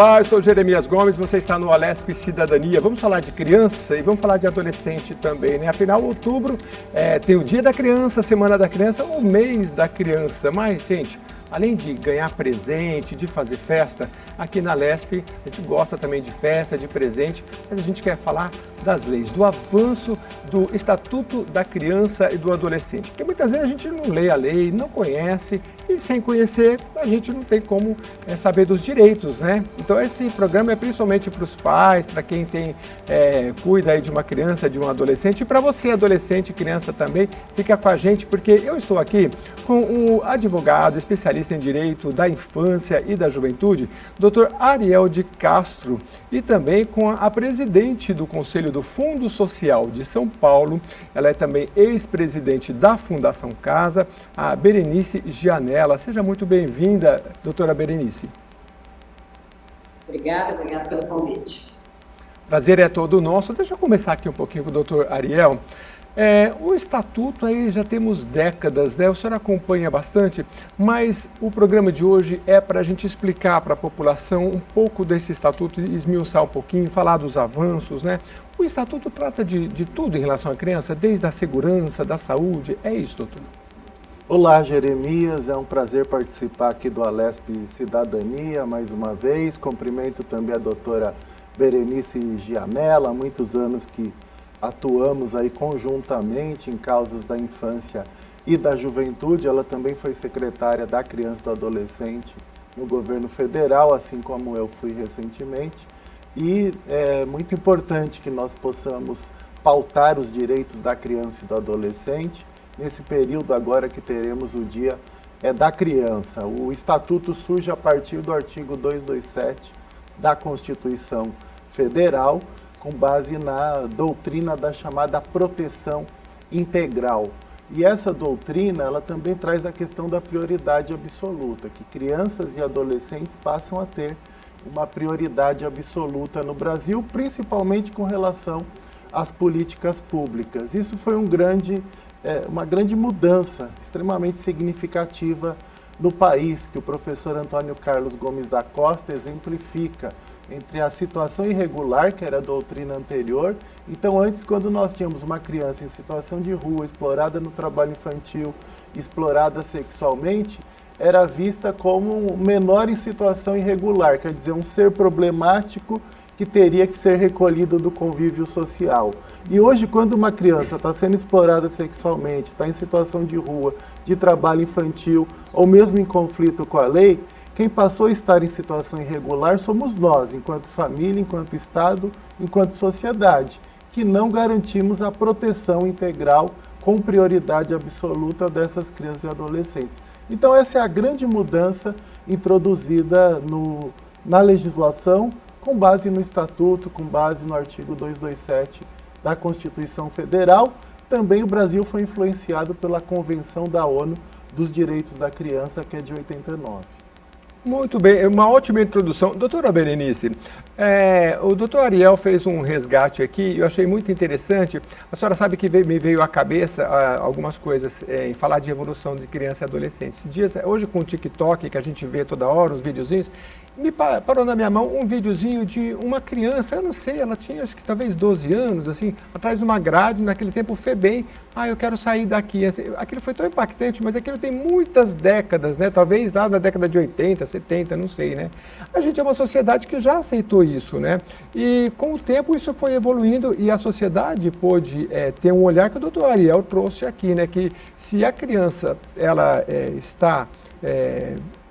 Olá, eu sou Jeremias Gomes, você está no Alesp Cidadania. Vamos falar de criança e vamos falar de adolescente também, né? Afinal, outubro tem o Dia da Criança, Semana da Criança, o mês da criança. Mas, gente, além de ganhar presente, de fazer festa, aqui na Alesp a gente gosta também de festa, de presente, mas a gente quer falar das leis, do avanço do Estatuto da Criança e do Adolescente. Porque muitas vezes a gente não lê a lei, não conhece e sem conhecer a gente não tem como saber dos direitos, né? Então esse programa é principalmente para os pais, para quem cuida aí de uma criança, de um adolescente e para você adolescente e criança também, fica com a gente porque eu estou aqui com o advogado especialista em direito da infância e da juventude, Dr. Ariel de Castro, e também com a presidente do Conselho do Fundo Social de São Paulo, ela é também ex-presidente da Fundação Casa, a Berenice Gianella. Seja muito bem-vinda, doutora Berenice. Obrigada pelo convite. Prazer é todo nosso. Deixa eu começar aqui um pouquinho com o doutor Ariel. O Estatuto aí já temos décadas, né? O senhor acompanha bastante, mas o programa de hoje é para a gente explicar para a população um pouco desse Estatuto, esmiuçar um pouquinho, falar dos avanços, né? O Estatuto trata de tudo em relação à criança, desde a segurança, da saúde, é isso, doutor? Olá, Jeremias, é um prazer participar aqui do Alesp Cidadania mais uma vez. Cumprimento também a doutora Berenice Gianella, há muitos anos que atuamos aí conjuntamente em causas da infância e da juventude. Ela também foi secretária da Criança e do Adolescente no governo federal, assim como eu fui recentemente. E é muito importante que nós possamos pautar os direitos da criança e do adolescente nesse período agora que teremos o Dia da Criança. O Estatuto surge a partir do artigo 227 da Constituição Federal, com base na doutrina da chamada proteção integral. E essa doutrina, ela também traz a questão da prioridade absoluta, que crianças e adolescentes passam a ter uma prioridade absoluta no Brasil, principalmente com relação às políticas públicas. Isso foi uma grande mudança, extremamente significativa no país, que o professor Antônio Carlos Gomes da Costa exemplifica entre a situação irregular, que era a doutrina anterior. Então, antes, quando nós tínhamos uma criança em situação de rua, explorada no trabalho infantil, explorada sexualmente, era vista como um menor em situação irregular, quer dizer, um ser problemático que teria que ser recolhido do convívio social. E hoje, quando uma criança está sendo explorada sexualmente, está em situação de rua, de trabalho infantil, ou mesmo em conflito com a lei, quem passou a estar em situação irregular somos nós, enquanto família, enquanto Estado, enquanto sociedade, que não garantimos a proteção integral com prioridade absoluta dessas crianças e adolescentes. Então essa é a grande mudança introduzida na legislação, com base no Estatuto, com base no artigo 227 da Constituição Federal. Também o Brasil foi influenciado pela Convenção da ONU dos Direitos da Criança, que é de 89. Muito bem, uma ótima introdução. Doutora Berenice, o doutor Ariel fez um resgate aqui, eu achei muito interessante. A senhora sabe que me veio à cabeça algumas coisas em falar de evolução de criança e adolescente. Esses dias, hoje com o TikTok, que a gente vê toda hora, os videozinhos, me parou na minha mão um videozinho de uma criança, eu não sei, ela tinha acho que talvez 12 anos, assim, atrás de uma grade, naquele tempo FEBEM, eu quero sair daqui. Assim, aquilo foi tão impactante, mas aquilo tem muitas décadas, né? Talvez lá na década de 80, 70, não sei, né? A gente é uma sociedade que já aceitou isso, né? E com o tempo isso foi evoluindo e a sociedade pôde ter um olhar que o doutor Ariel trouxe aqui, né? Que se a criança, ela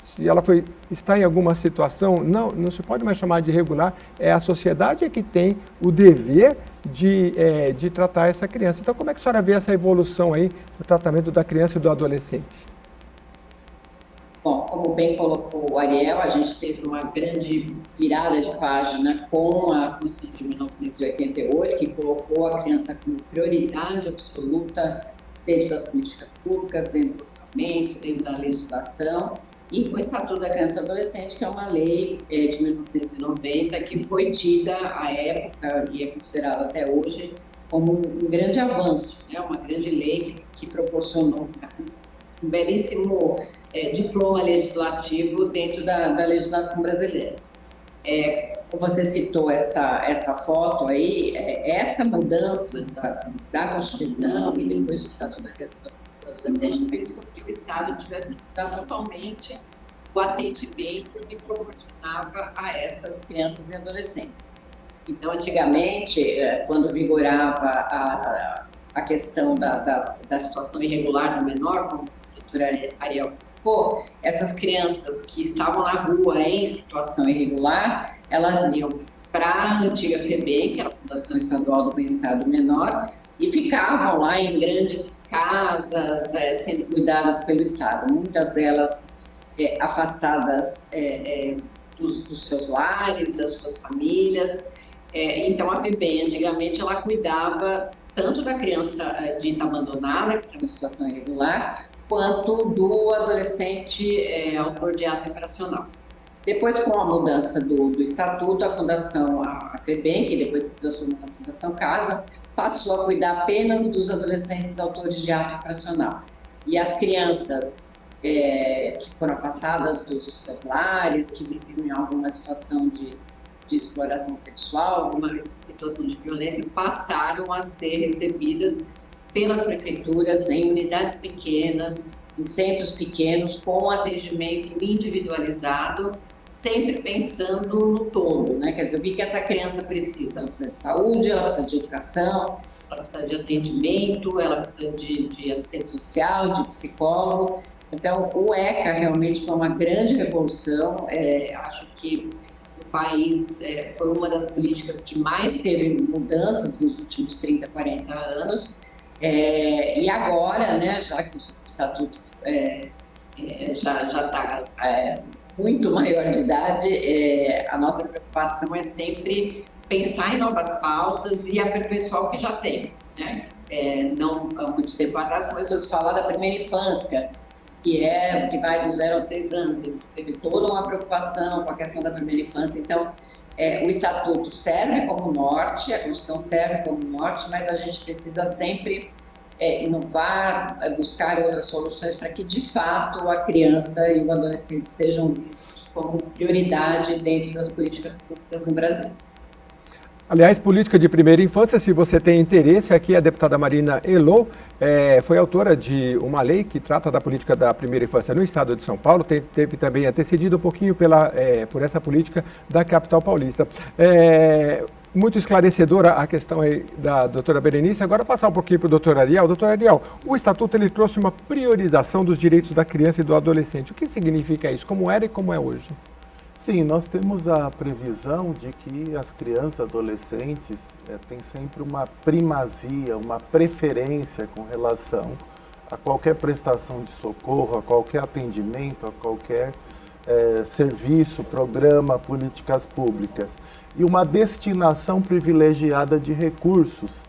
se ela está em alguma situação, não se pode mais chamar de irregular, é a sociedade que tem o dever de tratar essa criança. Então, como é que a senhora vê essa evolução aí no tratamento da criança e do adolescente? Bom, como bem colocou o Ariel, a gente teve uma grande virada de página com a Constituição de 1988, que colocou a criança como prioridade absoluta dentro das políticas públicas, dentro do orçamento, dentro da legislação, e com o Estatuto da Criança e do Adolescente, que é uma lei de 1990, que foi tida à época e é considerada até hoje como um grande avanço, né? Uma grande lei que proporcionou um belíssimo diploma legislativo dentro da legislação brasileira. Você citou essa foto aí, essa mudança da Constituição e depois do Estatuto da Criança e do Adolescente fez com que o Estado tivesse que mudar totalmente o atendimento que proporcionava a essas crianças e adolescentes. Então, antigamente, quando vigorava a questão da situação irregular do menor, como a doutora Ariel colocou, essas crianças que estavam na rua em situação irregular, elas iam para a antiga FEBEM, que era a Fundação Estadual do Bem-Estar do Menor, e ficavam lá em grandes casas, sendo cuidadas pelo Estado. Muitas delas afastadas dos seus lares, das suas famílias. Então, a FEBEM, antigamente, ela cuidava tanto da criança dita abandonada, que está em situação irregular, quanto do adolescente autor de ato infracional. Depois, com a mudança do Estatuto, a FEBEM, que depois se transformou na Fundação Casa, passou a cuidar apenas dos adolescentes autores de ato infracional. E as crianças que foram afastadas dos seus lares, que viviam em alguma situação de exploração sexual, alguma situação de violência, passaram a ser recebidas pelas prefeituras em unidades pequenas, em centros pequenos, com atendimento individualizado, sempre pensando no todo, né? Quer dizer, o que essa criança precisa? Ela precisa de saúde, ela precisa de educação, ela precisa de atendimento, ela precisa de assistente social, de psicólogo. Então, o ECA realmente foi uma grande revolução. Acho que o país foi uma das políticas que mais teve mudanças nos últimos 30, 40 anos. E agora, né, já que o Estatuto já está muito maior de idade, a nossa preocupação é sempre pensar em novas pautas e aperfeiçoar o que já tem, né? Não há muito tempo atrás começou a se falar da primeira infância, que vai dos 0 aos 6 anos. Teve toda uma preocupação com a questão da primeira infância. Então, o Estatuto serve como norte, a Constituição serve como norte, mas a gente precisa sempre inovar, buscar outras soluções para que, de fato, a criança e o adolescente sejam vistos como prioridade dentro das políticas públicas no Brasil. Aliás, política de primeira infância, se você tem interesse, aqui a deputada Marina Elô foi autora de uma lei que trata da política da primeira infância no estado de São Paulo, teve também antecedido um pouquinho por essa política da capital paulista. Muito esclarecedora a questão aí da doutora Berenice. Agora passar um pouquinho para o doutor Ariel. Doutor Ariel, o Estatuto ele trouxe uma priorização dos direitos da criança e do adolescente. O que significa isso? Como era e como é hoje? Sim, nós temos a previsão de que as crianças e adolescentes têm sempre uma primazia, uma preferência com relação a qualquer prestação de socorro, a qualquer atendimento, a qualquer serviço, programa, políticas públicas. E uma destinação privilegiada de recursos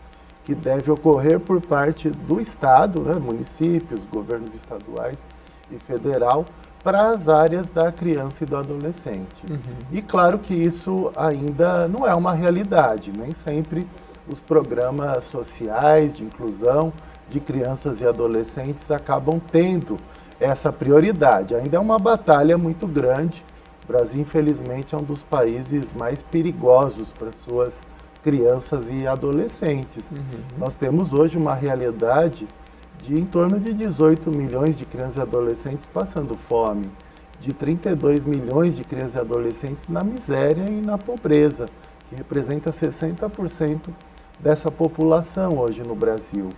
que deve ocorrer por parte do Estado, né, municípios, governos estaduais e federal, para as áreas da criança e do adolescente. Uhum. E claro que isso ainda não é uma realidade, nem sempre os programas sociais de inclusão de crianças e adolescentes acabam tendo essa prioridade. Ainda é uma batalha muito grande. O Brasil, infelizmente, é um dos países mais perigosos para suas crianças e adolescentes. Uhum. Nós temos hoje uma realidade de em torno de 18 milhões de crianças e adolescentes passando fome, de 32 milhões de crianças e adolescentes na miséria e na pobreza, que representa 60% dessa população hoje no Brasil.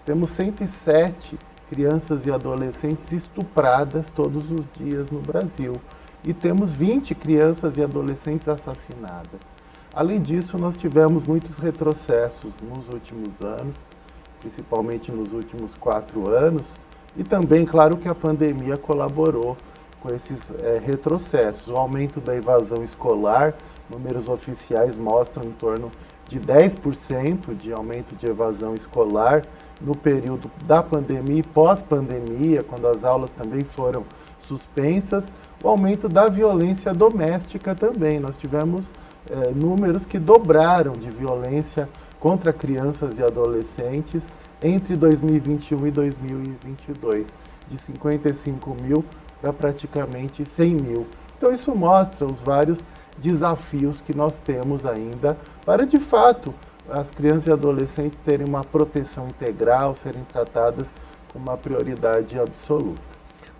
Temos 107 crianças e adolescentes estupradas todos os dias no Brasil e temos 20 crianças e adolescentes assassinadas. Além disso, nós tivemos muitos retrocessos nos últimos anos, principalmente nos últimos 4 anos, e também, claro, que a pandemia colaborou com esses retrocessos. O aumento da evasão escolar, números oficiais mostram em torno de 10% de aumento de evasão escolar no período da pandemia e pós-pandemia, quando as aulas também foram suspensas. O aumento da violência doméstica também. Nós tivemos números que dobraram de violência contra crianças e adolescentes entre 2021 e 2022, de 55 mil para praticamente 100 mil. Então isso mostra os vários desafios que nós temos ainda para, de fato, as crianças e adolescentes terem uma proteção integral, serem tratadas com uma prioridade absoluta.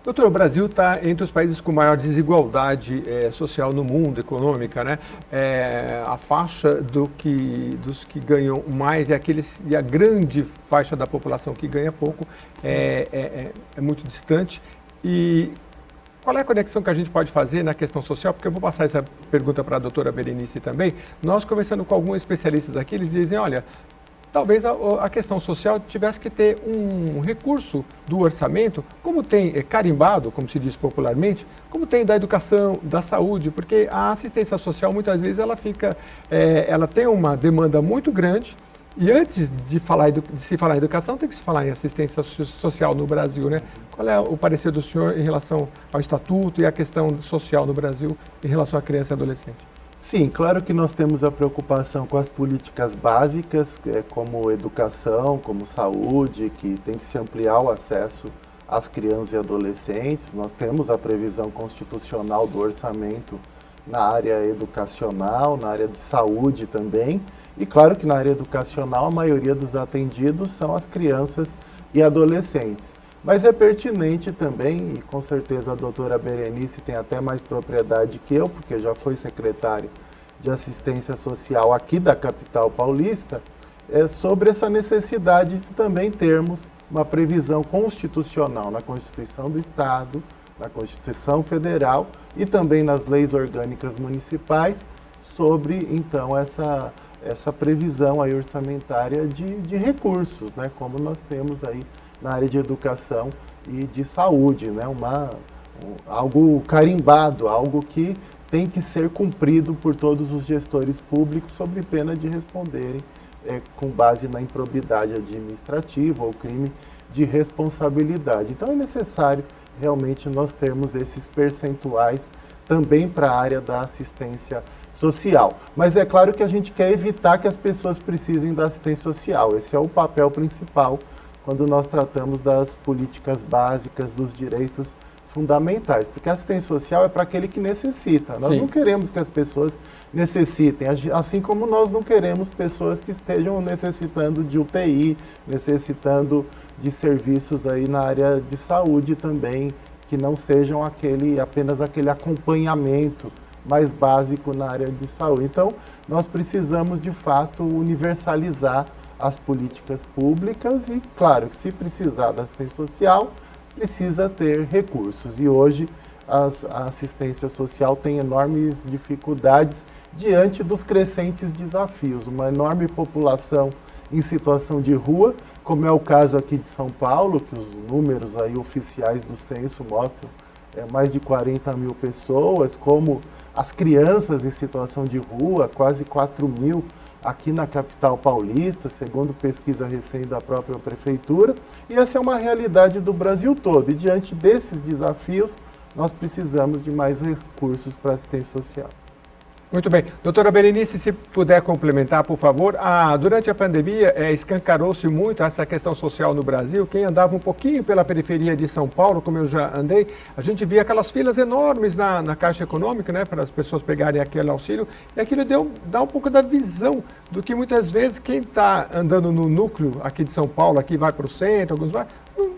Doutor, o Brasil está entre os países com maior desigualdade social no mundo, econômica, né? A faixa dos que ganham mais e a grande faixa da população que ganha pouco é muito distante. E qual é a conexão que a gente pode fazer na questão social? Porque eu vou passar essa pergunta para a doutora Berenice também. Nós, conversando com alguns especialistas aqui, eles dizem, olha, talvez a questão social tivesse que ter um recurso do orçamento, como tem carimbado, como se diz popularmente, como tem da educação, da saúde, porque a assistência social, muitas vezes, ela tem uma demanda muito grande. E antes de se falar em educação, tem que se falar em assistência social no Brasil, né? Qual é o parecer do senhor em relação ao estatuto e à questão social no Brasil em relação à criança e adolescente? Sim, claro que nós temos a preocupação com as políticas básicas, como educação, como saúde, que tem que se ampliar o acesso às crianças e adolescentes. Nós temos a previsão constitucional do orçamento na área educacional, na área de saúde também. E claro que na área educacional a maioria dos atendidos são as crianças e adolescentes. Mas é pertinente também, e com certeza a doutora Berenice tem até mais propriedade que eu, porque já foi secretária de assistência social aqui da capital paulista, sobre essa necessidade de também termos uma previsão constitucional na Constituição do Estado, na Constituição Federal e também nas leis orgânicas municipais sobre, então, essa previsão aí orçamentária de recursos, né, como nós temos aí na área de educação e de saúde, né, algo carimbado, algo que tem que ser cumprido por todos os gestores públicos sob pena de responderem com base na improbidade administrativa ou crime de responsabilidade. Então é necessário realmente nós termos esses percentuais também para a área da assistência social. Mas é claro que a gente quer evitar que as pessoas precisem da assistência social. Esse é o papel principal quando nós tratamos das políticas básicas, dos direitos fundamentais, porque a assistência social é para aquele que necessita. Nós Sim. não queremos que as pessoas necessitem, assim como nós não queremos pessoas que estejam necessitando de UTI, necessitando de serviços aí na área de saúde também, que não sejam apenas aquele acompanhamento mais básico na área de saúde. Então, nós precisamos, de fato, universalizar as políticas públicas e, claro, que se precisar da assistência social, precisa ter recursos. E hoje a assistência social tem enormes dificuldades diante dos crescentes desafios. Uma enorme população em situação de rua, como é o caso aqui de São Paulo, que os números aí oficiais do censo mostram mais de 40 mil pessoas, como as crianças em situação de rua, quase 4 mil aqui na capital paulista, segundo pesquisa recente da própria prefeitura, e essa é uma realidade do Brasil todo. E diante desses desafios, nós precisamos de mais recursos para assistência social. Muito bem. Doutora Berenice, se puder complementar, por favor. Durante a pandemia, escancarou-se muito essa questão social no Brasil. Quem andava um pouquinho pela periferia de São Paulo, como eu já andei, a gente via aquelas filas enormes na Caixa Econômica, né, para as pessoas pegarem aquele auxílio. E aquilo dá um pouco da visão do que muitas vezes quem está andando no núcleo aqui de São Paulo, aqui vai para o centro, alguns vai,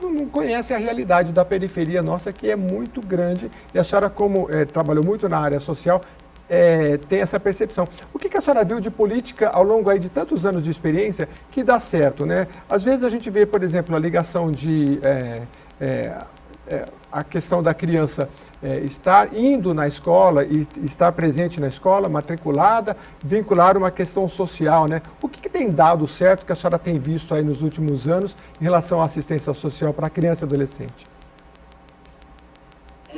não conhece a realidade da periferia nossa, que é muito grande. E a senhora, como trabalhou muito na área social, tem essa percepção. O que a senhora viu de política ao longo aí de tantos anos de experiência que dá certo, né? Às vezes a gente vê, por exemplo, a ligação de a questão da criança estar indo na escola e estar presente na escola, matriculada, vincular uma questão social, né? O que tem dado certo que a senhora tem visto aí nos últimos anos em relação à assistência social para a criança e adolescente?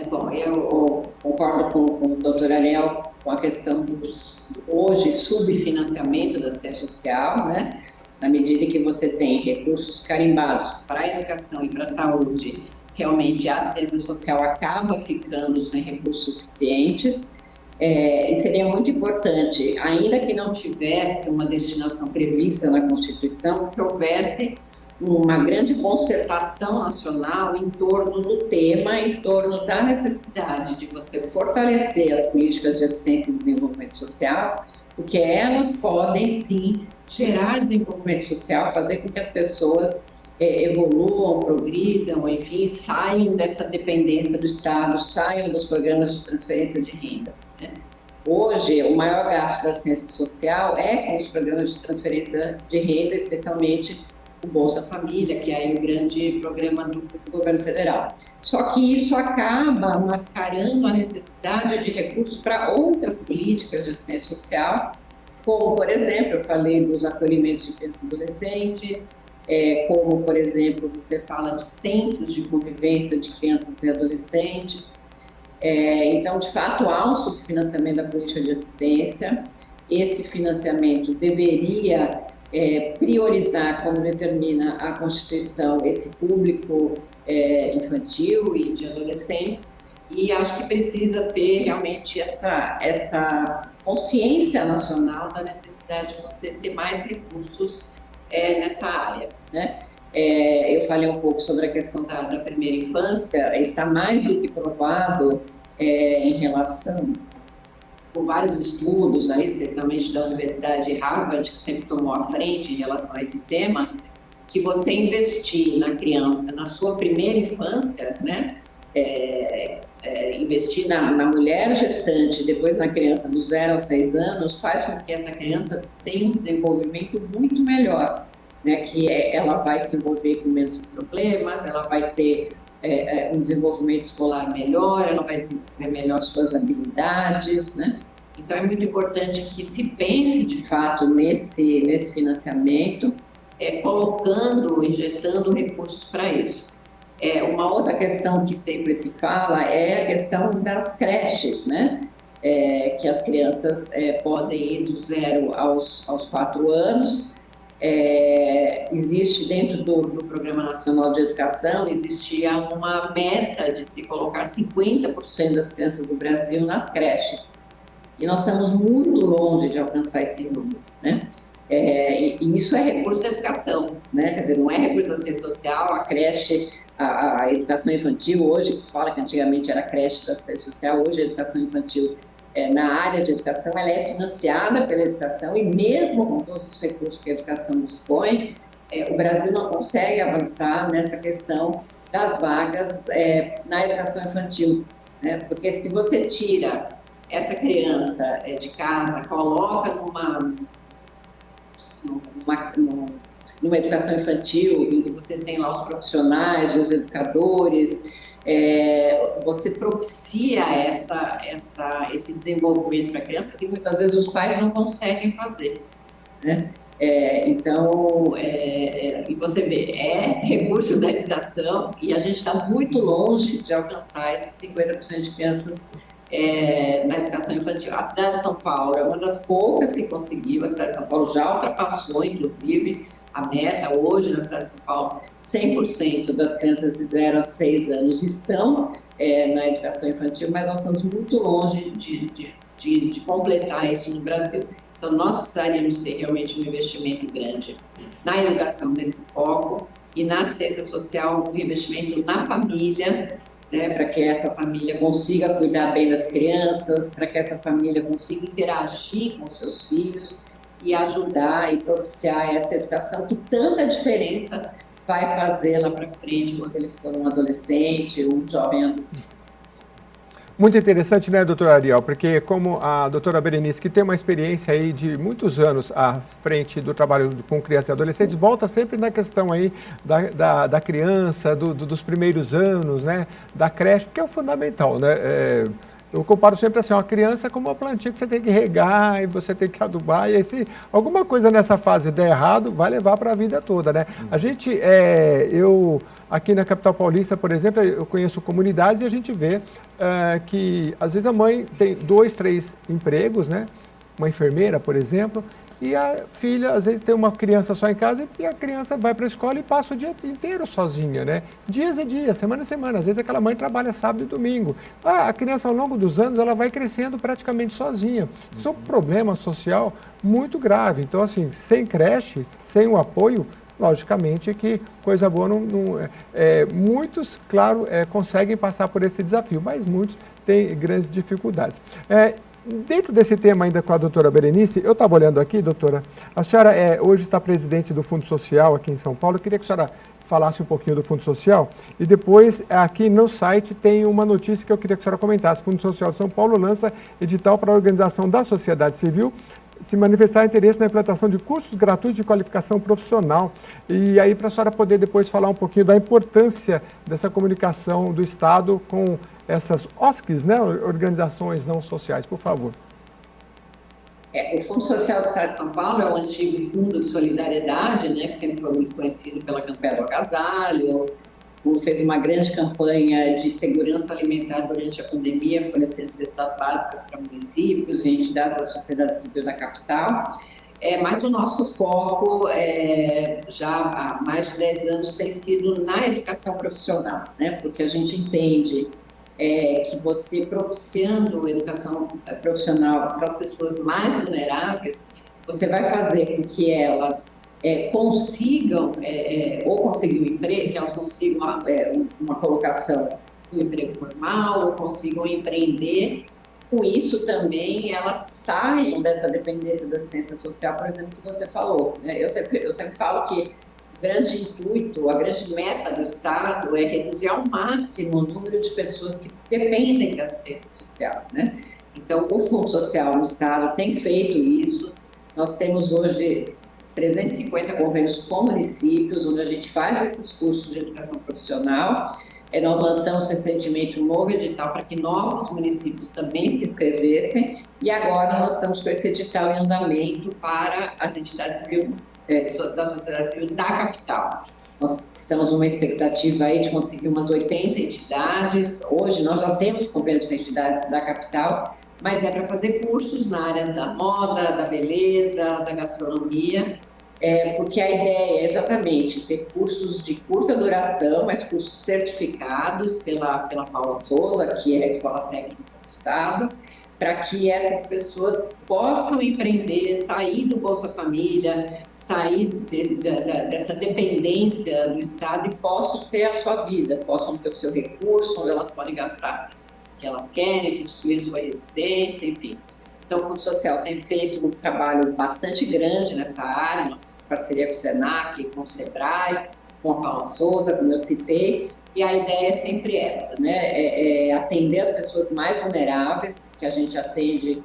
Bom, eu concordo com o doutor Ariel com a questão hoje, subfinanciamento da assistência social, né? Na medida que você tem recursos carimbados para a educação e para a saúde, realmente a assistência social acaba ficando sem recursos suficientes. E seria muito importante, ainda que não tivesse uma destinação prevista na Constituição, que houvesse uma grande concertação nacional em torno do tema, em torno da necessidade de você fortalecer as políticas de assistência e desenvolvimento social, porque elas podem, sim, gerar desenvolvimento social, fazer com que as pessoas evoluam, progridam, enfim, saiam dessa dependência do Estado, saiam dos programas de transferência de renda, né? Hoje, o maior gasto da assistência social é com os programas de transferência de renda, especialmente o Bolsa Família, que é aí o grande programa do governo federal. Só que isso acaba mascarando a necessidade de recursos para outras políticas de assistência social, como, por exemplo, eu falei dos acolhimentos de criança e adolescente, como, por exemplo, você fala de centros de convivência de crianças e adolescentes. Então, de fato, há um subfinanciamento da política de assistência. Esse financiamento deveria priorizar, como determina a Constituição, esse público infantil e de adolescentes, e acho que precisa ter realmente essa consciência nacional da necessidade de você ter mais recursos nessa área, né? Eu falei um pouco sobre a questão da primeira infância, está mais do que provado em relação, com vários estudos, aí, especialmente da Universidade de Harvard, que sempre tomou à frente em relação a esse tema, que você investir na criança na sua primeira infância, né, investir na mulher gestante, depois na criança dos 0 aos 6 anos, faz com que essa criança tenha um desenvolvimento muito melhor, né, que ela vai se envolver com menos problemas, ela vai ter um desenvolvimento escolar melhor, ela vai desenvolver melhor suas habilidades, né? Então, é muito importante que se pense, de fato, nesse financiamento, injetando recursos para isso. Uma outra questão que sempre se fala é a questão das creches, né? Que as crianças podem ir do 0 aos 4 anos. Existe dentro do Programa Nacional de Educação, existia uma meta de se colocar 50% das crianças do Brasil nas creches. E nós estamos muito longe de alcançar esse número, né? E isso é recurso da educação, né? Quer dizer, não é recurso da assistência social, a creche, a educação infantil, hoje que se fala que antigamente era creche da assistência social, hoje a educação infantil na área de educação, ela é financiada pela educação e mesmo com todos os recursos que a educação dispõe, o Brasil não consegue avançar nessa questão das vagas na educação infantil, né? Porque se você tira essa criança de casa, coloca numa educação infantil, em que você tem lá os profissionais, os educadores, você propicia esse desenvolvimento para a criança que muitas vezes os pais não conseguem fazer, né? Então, e você vê, recurso da educação e a gente está muito longe de alcançar esses 50% de crianças na educação infantil. A cidade de São Paulo é uma das poucas que conseguiu, a cidade de São Paulo já ultrapassou, inclusive, a meta. Hoje, na cidade de São Paulo, 100% das crianças de 0 a 6 anos estão na educação infantil, mas nós estamos muito longe de completar isso no Brasil. Então, nós precisaríamos ter realmente um investimento grande na educação nesse foco e na assistência social, um investimento na família, né, para que essa família consiga cuidar bem das crianças, para que essa família consiga interagir com seus filhos e ajudar e propiciar essa educação que tanta diferença vai fazer lá para frente quando ele for um adolescente, um jovem adulto. Muito interessante, né, doutora Ariel? Porque como a doutora Berenice, que tem uma experiência aí de muitos anos à frente do trabalho com crianças e adolescentes, volta sempre na questão aí da criança, dos primeiros anos, né, da creche, que é o fundamental, né? Eu comparo sempre assim, uma criança como uma plantinha que você tem que regar e você tem que adubar, e aí se alguma coisa nessa fase der errado, vai levar para a vida toda, né? A gente, aqui na capital paulista, por exemplo, eu conheço comunidades e a gente vê que às vezes a mãe tem 2, 3 empregos, né? Uma enfermeira, por exemplo, e a filha, às vezes, tem uma criança só em casa e a criança vai para a escola e passa o dia inteiro sozinha, né? Dias e dias, semana a semana. Às vezes aquela mãe trabalha sábado e domingo. A criança, ao longo dos anos, ela vai crescendo praticamente sozinha. Isso é um problema social muito grave. Então, assim, sem creche, sem o apoio, logicamente que coisa boa muitos, claro, conseguem passar por esse desafio, mas muitos têm grandes dificuldades. Dentro desse tema ainda com a doutora Berenice, eu estava olhando aqui, doutora, a senhora hoje está presidente do Fundo Social aqui em São Paulo, eu queria que a senhora falasse um pouquinho do Fundo Social e depois aqui no site tem uma notícia que eu queria que a senhora comentasse. O Fundo Social de São Paulo lança edital para a organização da sociedade civil se manifestar interesse na implantação de cursos gratuitos de qualificação profissional. E aí, para a senhora poder depois falar um pouquinho da importância dessa comunicação do Estado com essas OSCs, né, organizações não sociais, por favor. O Fundo Social do Estado de São Paulo é o antigo Fundo de Solidariedade, né, que sempre foi muito conhecido pela campanha do agasalho. Fez uma grande campanha de segurança alimentar durante a pandemia, fornecendo cestas básicas para municípios e entidades da sociedade civil da capital. Mas o nosso foco, já há mais de 10 anos, tem sido na educação profissional, né? Porque a gente entende que você propiciando educação profissional para as pessoas mais vulneráveis, você vai fazer com que elas consigam, ou conseguir um emprego, que elas consigam uma colocação no emprego formal, ou consigam empreender. Com isso também elas saiam dessa dependência da assistência social, por exemplo, que você falou, né? Eu sempre falo que o grande intuito, a grande meta do Estado é reduzir ao máximo o número de pessoas que dependem da assistência social, né? Então, o Fundo Social no Estado tem feito isso. Nós temos hoje 350 convênios com municípios, onde a gente faz esses cursos de educação profissional. Nós lançamos recentemente um novo edital para que novos municípios também se inscrevessem, e agora nós estamos com esse edital em andamento para as entidades da sociedade civil da capital. Nós estamos numa expectativa aí de conseguir umas 80 entidades. Hoje nós já temos convênios com entidades da capital, mas para fazer cursos na área da moda, da beleza, da gastronomia, porque a ideia é exatamente ter cursos de curta duração, mas cursos certificados pela Paula Souza, que é a Escola Técnica do Estado, para que essas pessoas possam empreender, sair do Bolsa Família, sair dessa dependência do Estado e possam ter a sua vida, possam ter o seu recurso, onde elas podem gastar o que elas querem, construir sua residência, enfim. Então, o Fundo Social tem feito um trabalho bastante grande nessa área, nós temos parceria com o Senac, com o Sebrae, com a Paula Souza, como eu citei, e a ideia é sempre essa, né? Atender as pessoas mais vulneráveis, porque a gente atende,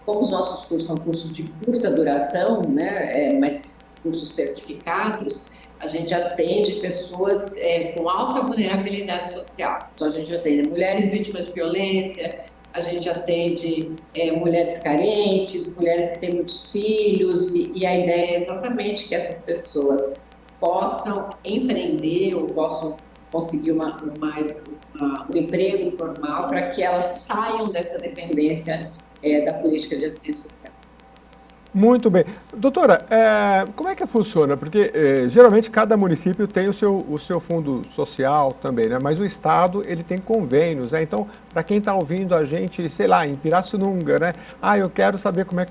como os nossos cursos são cursos de curta duração, né? Mas cursos certificados, a gente atende pessoas com alta vulnerabilidade social. Então, a gente atende mulheres vítimas de violência, a gente atende mulheres carentes, mulheres que têm muitos filhos, e a ideia é exatamente que essas pessoas possam empreender ou possam conseguir um emprego formal para que elas saiam dessa dependência da política de assistência social. Muito bem. Doutora, como é que funciona? Porque geralmente cada município tem o seu fundo social também, né? Mas o Estado ele tem convênios, né? Então, para quem está ouvindo a gente, sei lá, em Pirassununga, né? Eu quero saber como é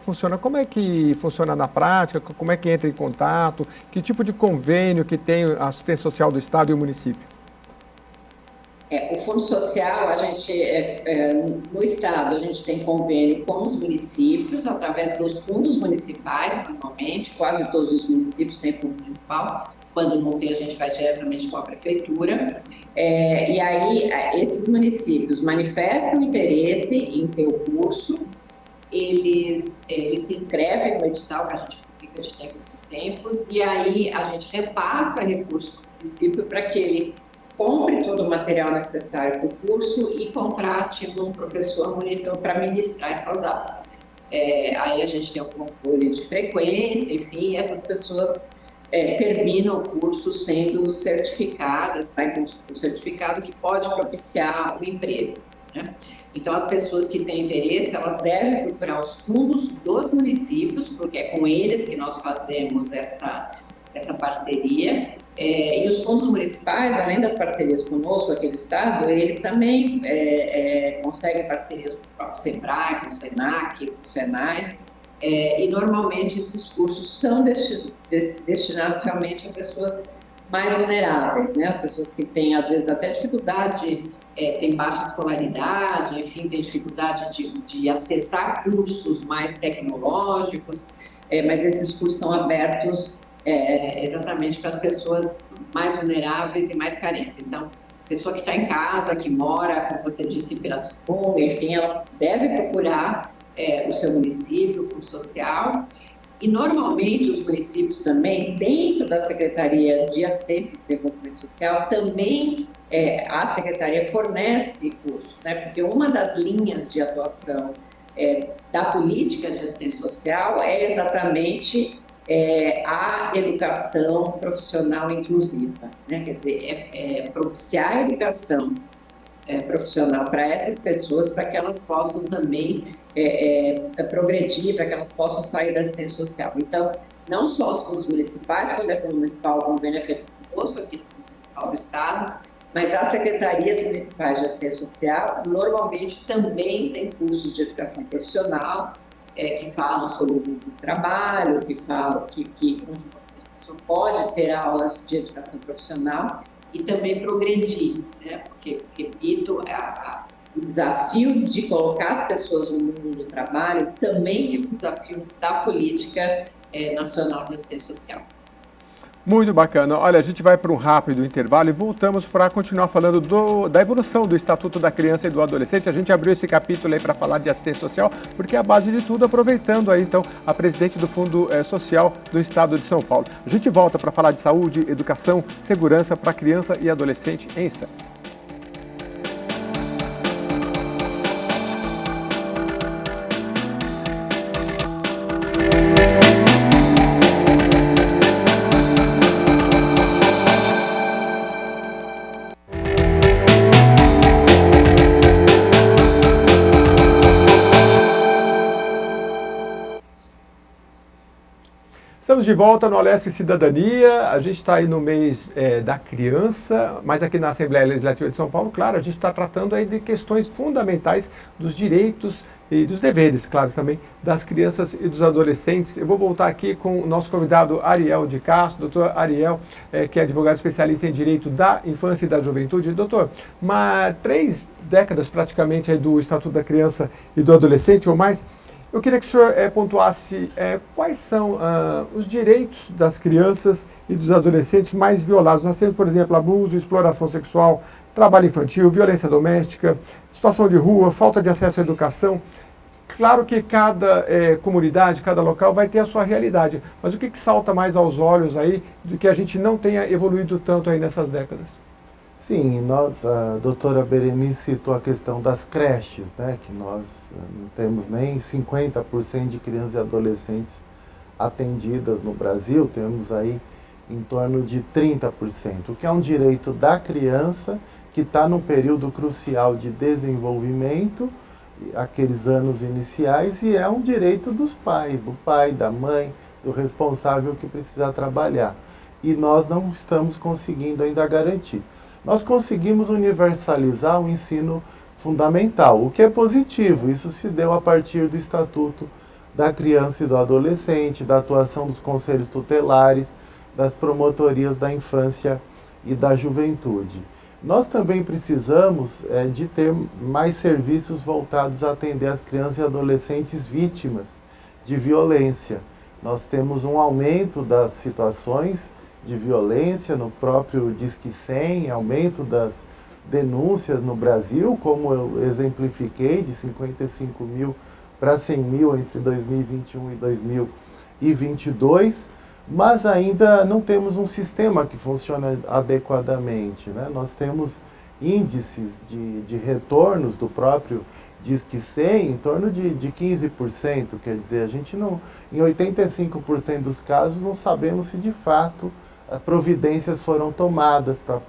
que funciona na prática, como é que entra em contato, que tipo de convênio que tem a assistência social do Estado e o município? O Fundo Social, a gente, no Estado, a gente tem convênio com os municípios, através dos fundos municipais, normalmente, quase todos os municípios têm fundo municipal, quando não tem, a gente vai diretamente com a prefeitura, e aí esses municípios manifestam interesse em ter o curso, eles se inscrevem no edital, que a gente publica de tempo em tempos, e aí a gente repassa recursos para o município para que ele compre todo o material necessário para o curso e contrate um professor monitor para ministrar essas aulas. Aí a gente tem um controle de frequência, enfim, essas pessoas terminam o curso sendo certificadas, saem com um certificado que pode propiciar o emprego, né? Então, as pessoas que têm interesse, elas devem procurar os fundos dos municípios, porque é com eles que nós fazemos essa parceria. E os fundos municipais, além das parcerias conosco aqui do Estado, eles também conseguem parcerias com o próprio Sebrae, com o Senac, com o Senai, e normalmente esses cursos são destinados realmente a pessoas mais vulneráveis, né? As pessoas que têm, às vezes, até dificuldade, têm baixa escolaridade, enfim, têm dificuldade de acessar cursos mais tecnológicos, mas esses cursos são abertos exatamente para as pessoas mais vulneráveis e mais carentes. Então, pessoa que está em casa, que mora, como você disse, em Pirassununga, enfim, ela deve procurar o seu município, o Fundo Social. E, normalmente, os municípios também, dentro da Secretaria de Assistência e Desenvolvimento Social, também a Secretaria fornece cursos, né? Porque uma das linhas de atuação da política de assistência social é exatamente a educação profissional inclusiva, né? Quer dizer, propiciar a educação profissional para essas pessoas, para que elas possam também progredir, para que elas possam sair da assistência social. Então, não só os fundos municipais, quando é fundo municipal, o convênio é feito conosco aqui do Fundo Municipal do Estado, mas as secretarias municipais de assistência social normalmente também têm cursos de educação profissional, que falam sobre o trabalho, que falam que a pessoa pode ter aulas de educação profissional e também progredir, né? Porque, repito, o desafio de colocar as pessoas no mundo do trabalho também é um desafio da política nacional de assistência social. Muito bacana. Olha, a gente vai para um rápido intervalo e voltamos para continuar falando da evolução do Estatuto da Criança e do Adolescente. A gente abriu esse capítulo aí para falar de assistência social, porque é a base de tudo, aproveitando aí então a presidente do Fundo Social do Estado de São Paulo. A gente volta para falar de saúde, educação, segurança para criança e adolescente em instantes. Estamos de volta no Alesc Cidadania. A gente está aí no mês da criança, mas aqui na Assembleia Legislativa de São Paulo, claro, a gente está tratando aí de questões fundamentais dos direitos e dos deveres, claro, também, das crianças e dos adolescentes. Eu vou voltar aqui com o nosso convidado Ariel de Castro, doutor Ariel, que é advogado especialista em direito da infância e da juventude. Doutor, 3 décadas praticamente aí do Estatuto da Criança e do Adolescente ou mais. Eu queria que o senhor pontuasse quais são os direitos das crianças e dos adolescentes mais violados. Nós temos, por exemplo, abuso, exploração sexual, trabalho infantil, violência doméstica, situação de rua, falta de acesso à educação. Claro que cada comunidade, cada local vai ter a sua realidade, mas o que salta mais aos olhos aí do que a gente não tenha evoluído tanto aí nessas décadas? Sim, a doutora Berenice citou a questão das creches, né, que nós não temos nem 50% de crianças e adolescentes atendidas no Brasil, temos aí em torno de 30%, o que é um direito da criança que está num período crucial de desenvolvimento, aqueles anos iniciais, e é um direito dos pais, do pai, da mãe, do responsável que precisa trabalhar. E nós não estamos conseguindo ainda garantir. Nós conseguimos universalizar o ensino fundamental, o que é positivo. Isso se deu a partir do Estatuto da Criança e do Adolescente, da atuação dos conselhos tutelares, das promotorias da infância e da juventude. Nós também precisamos de ter mais serviços voltados a atender as crianças e adolescentes vítimas de violência. Nós temos um aumento das situações de violência no próprio Disque 100, aumento das denúncias no Brasil, como eu exemplifiquei, de 55 mil para 100 mil entre 2021 e 2022, mas ainda não temos um sistema que funcione adequadamente, né? Nós temos índices de retornos do próprio Disque 100 em torno de 15%, quer dizer, a gente não, em 85% dos casos não sabemos se de fato providências foram tomadas para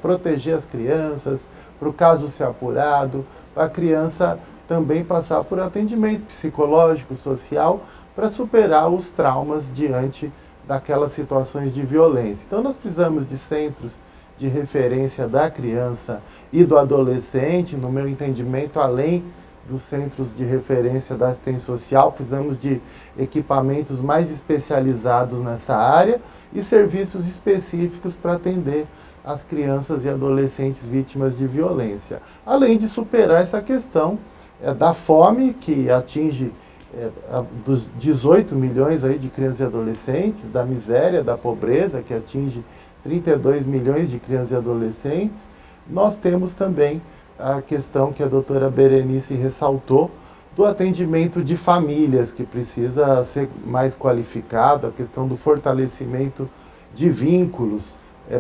proteger as crianças, para o caso ser apurado, para a criança também passar por atendimento psicológico, social, para superar os traumas diante daquelas situações de violência. Então nós precisamos de centros de referência da criança e do adolescente, no meu entendimento, além dos centros de referência da assistência social, precisamos de equipamentos mais especializados nessa área e serviços específicos para atender as crianças e adolescentes vítimas de violência. Além de superar essa questão da fome, que atinge dos 18 milhões aí de crianças e adolescentes, da miséria, da pobreza, que atinge 32 milhões de crianças e adolescentes, nós temos também a questão que a doutora Berenice ressaltou, do atendimento de famílias, que precisa ser mais qualificado, a questão do fortalecimento de vínculos,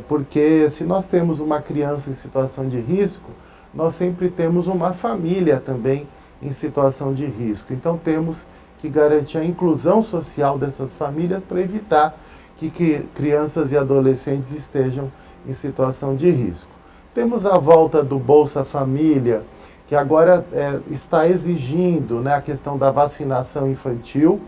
porque se nós temos uma criança em situação de risco, nós sempre temos uma família também em situação de risco. Então temos que garantir a inclusão social dessas famílias para evitar que crianças e adolescentes estejam em situação de risco. Temos a volta do Bolsa Família, que agora está exigindo, né, a questão da vacinação infantil,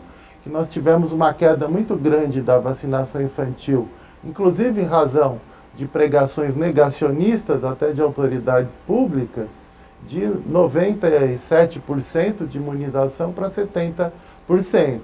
que nós tivemos uma queda muito grande da vacinação infantil, inclusive em razão de pregações negacionistas até de autoridades públicas, de 97% de imunização para 70%.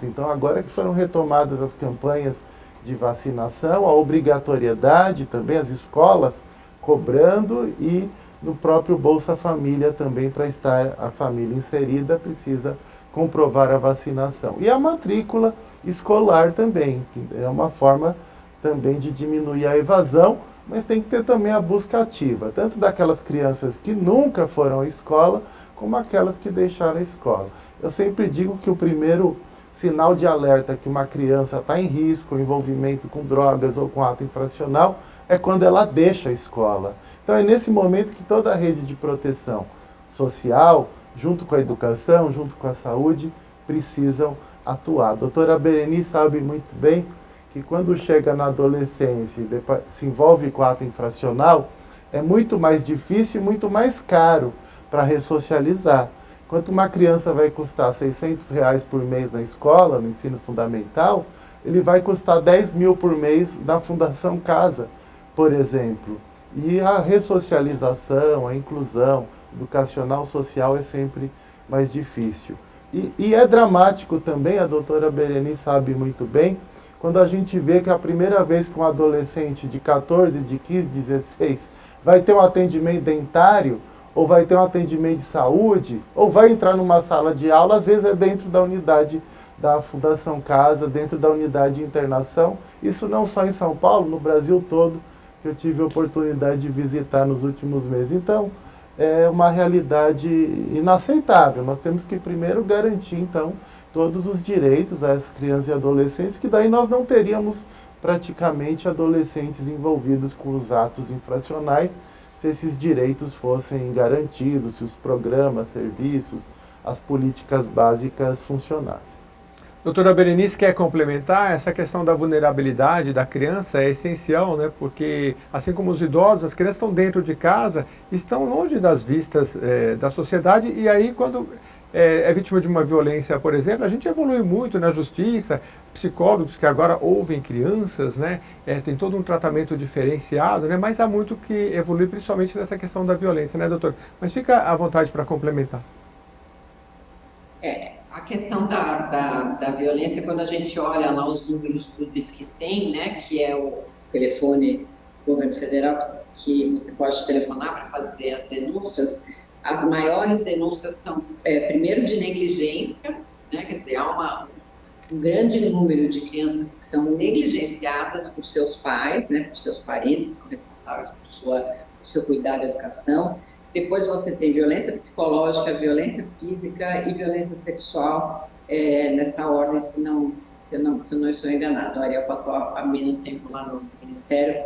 Então agora que foram retomadas as campanhas de vacinação, a obrigatoriedade também, as escolas cobrando, e no próprio Bolsa Família também, para estar a família inserida, precisa comprovar a vacinação. E a matrícula escolar também, que é uma forma também de diminuir a evasão, mas tem que ter também a busca ativa, tanto daquelas crianças que nunca foram à escola, como aquelas que deixaram a escola. Eu sempre digo que o primeiro sinal de alerta que uma criança está em risco, envolvimento com drogas ou com ato infracional, é quando ela deixa a escola. Então é nesse momento que toda a rede de proteção social, junto com a educação, junto com a saúde, precisam atuar. A doutora Berenice sabe muito bem que quando chega na adolescência e depois se envolve com ato infracional, é muito mais difícil e muito mais caro para ressocializar. Enquanto uma criança vai custar R$600 por mês na escola, no ensino fundamental, ele vai custar 10 mil por mês na Fundação Casa, por exemplo. E a ressocialização, a inclusão educacional, social é sempre mais difícil. E é dramático também, a doutora Berenice sabe muito bem, quando a gente vê que a primeira vez que um adolescente de 14, de 15, 16 vai ter um atendimento dentário, ou vai ter um atendimento de saúde, ou vai entrar numa sala de aula, às vezes é dentro da unidade da Fundação Casa, dentro da unidade de internação. Isso não só em São Paulo, no Brasil todo, que eu tive a oportunidade de visitar nos últimos meses. Então, é uma realidade inaceitável. Nós temos que primeiro garantir, então, todos os direitos às crianças e adolescentes, que daí nós não teríamos praticamente adolescentes envolvidos com os atos infracionais, se esses direitos fossem garantidos, se os programas, serviços, as políticas básicas funcionassem. Doutora Berenice, quer complementar? Essa questão da vulnerabilidade da criança é essencial, né? Porque, assim como os idosos, as crianças estão dentro de casa, estão longe das vistas da sociedade, e aí quando é vítima de uma violência, por exemplo, a gente evolui muito na justiça, psicólogos que agora ouvem crianças, né? Tem todo um tratamento diferenciado, né? Mas há muito que evoluir, principalmente nessa questão da violência, né, doutor? Mas fica à vontade para complementar. A questão da violência, quando a gente olha lá os números do Disquem, né, que é o telefone do governo federal, que você pode telefonar para fazer as denúncias, as maiores denúncias são, primeiro, de negligência, né, quer dizer, há um grande número de crianças que são negligenciadas por seus pais, né, por seus parentes, que são responsáveis por seu cuidado e educação. Depois você tem violência psicológica, violência física e violência sexual, nessa ordem, se não estou enganado. A Ariel passou há menos tempo lá no Ministério,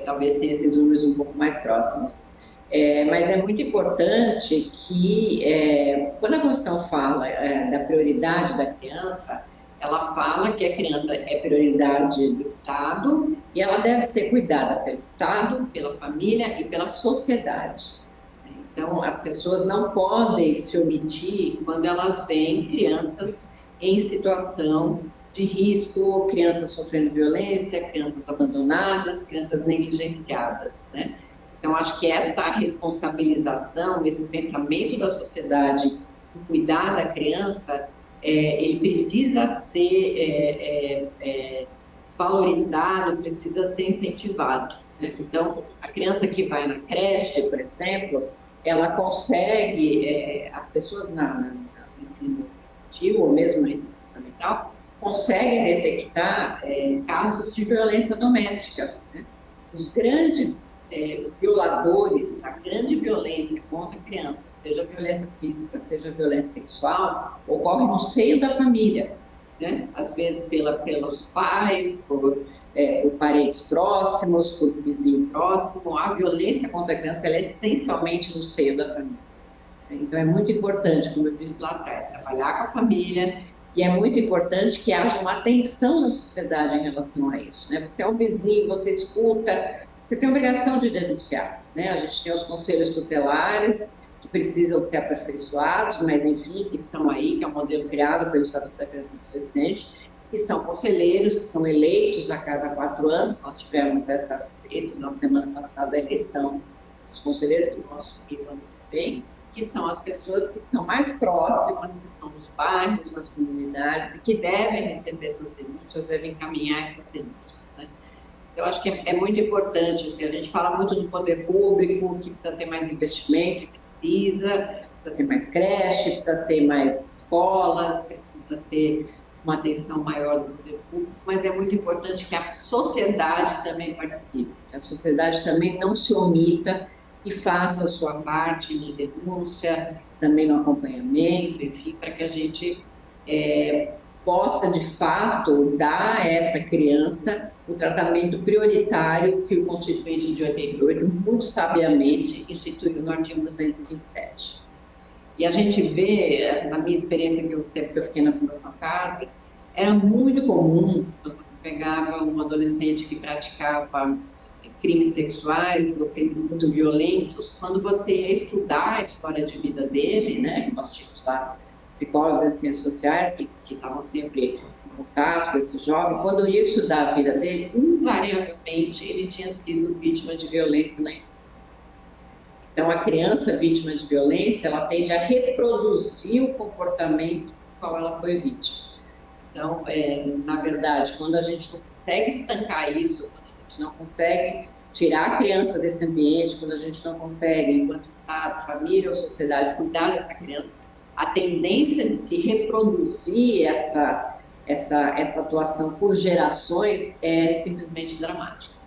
talvez tenha esses números um pouco mais próximos. Mas é muito importante que, quando a Constituição fala da prioridade da criança, ela fala que a criança é prioridade do Estado e ela deve ser cuidada pelo Estado, pela família e pela sociedade. Então, as pessoas não podem se omitir quando elas veem crianças em situação de risco, crianças sofrendo violência, crianças abandonadas, crianças negligenciadas, né? Então, acho que essa responsabilização, esse pensamento da sociedade cuidar da criança, ele precisa ser valorizado, precisa ser incentivado, né? Então, a criança que vai na creche, por exemplo, ela consegue, as pessoas no ensino infantil ou mesmo no ensino fundamental, conseguem detectar casos de violência doméstica, né? Os grandes violadores, a grande violência contra a criança, seja violência física, seja violência sexual, ocorre no seio da família, né? Às vezes pelos pais, por parentes próximos, por vizinho próximo. A violência contra a criança ela é essencialmente no seio da família. Então, é muito importante, como eu disse lá atrás, trabalhar com a família, e é muito importante que haja uma atenção na sociedade em relação a isso, né? Você é um vizinho, você escuta, você tem a obrigação de denunciar, né? A gente tem os conselhos tutelares, que precisam ser aperfeiçoados, mas, enfim, que estão aí, que é um modelo criado pelo Estatuto da Criança e do Adolescente, que são conselheiros, que são eleitos a cada 4 anos. Nós tivemos esse final de semana passada a eleição dos conselheiros, que nós subimos muito bem, que são as pessoas que estão mais próximas, que estão nos bairros, nas comunidades, e que devem receber essas denúncias, devem encaminhar essas denúncias, né? Eu acho que é muito importante, assim, a gente fala muito do poder público, que precisa ter mais investimento, precisa ter mais creche, precisa ter mais escolas, precisa ter uma atenção maior do poder público, mas é muito importante que a sociedade também participe, que a sociedade também não se omita e faça a sua parte na denúncia, também no acompanhamento, enfim, para que a gente possa, de fato, dar a essa criança o tratamento prioritário que o Constituinte de 88, muito sabiamente, instituiu no artigo 227. E a gente vê, na minha experiência que eu fiquei na Fundação Casa, era muito comum, quando você pegava um adolescente que praticava crimes sexuais ou crimes muito violentos, quando você ia estudar a história de vida dele, né, nós tínhamos lá psicólogos e ciências sociais que estavam sempre em contato com esse jovem, quando eu ia estudar a vida dele, invariavelmente ele tinha sido vítima de violência na infância. Então, a criança vítima de violência, ela tende a reproduzir o comportamento do qual ela foi vítima. Então, na verdade, quando a gente não consegue estancar isso, quando a gente não consegue tirar a criança desse ambiente, quando a gente não consegue, enquanto Estado, família ou sociedade, cuidar dessa criança, a tendência de se reproduzir essa atuação por gerações é simplesmente dramática.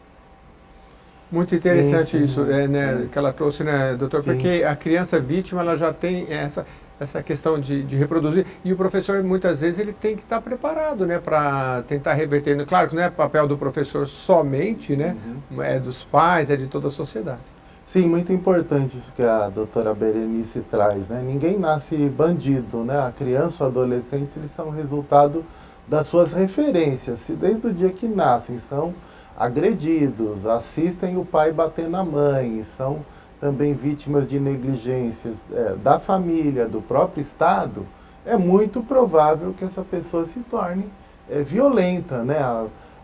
Muito interessante sim, isso, né, que ela trouxe, né, doutor? Sim. Porque a criança vítima, ela já tem essa questão de reproduzir, e o professor, muitas vezes, ele tem que estar preparado, né, para tentar reverter. Claro que não é papel do professor somente, né, é dos pais, é de toda a sociedade. Sim, muito importante isso que a doutora Berenice traz, né? Ninguém nasce bandido, né? A criança ou adolescente, eles são resultado das suas referências. Se desde o dia que nascem são agredidos, assistem o pai bater na mãe, são também vítimas de negligências da família, do próprio Estado, é muito provável que essa pessoa se torne violenta, né?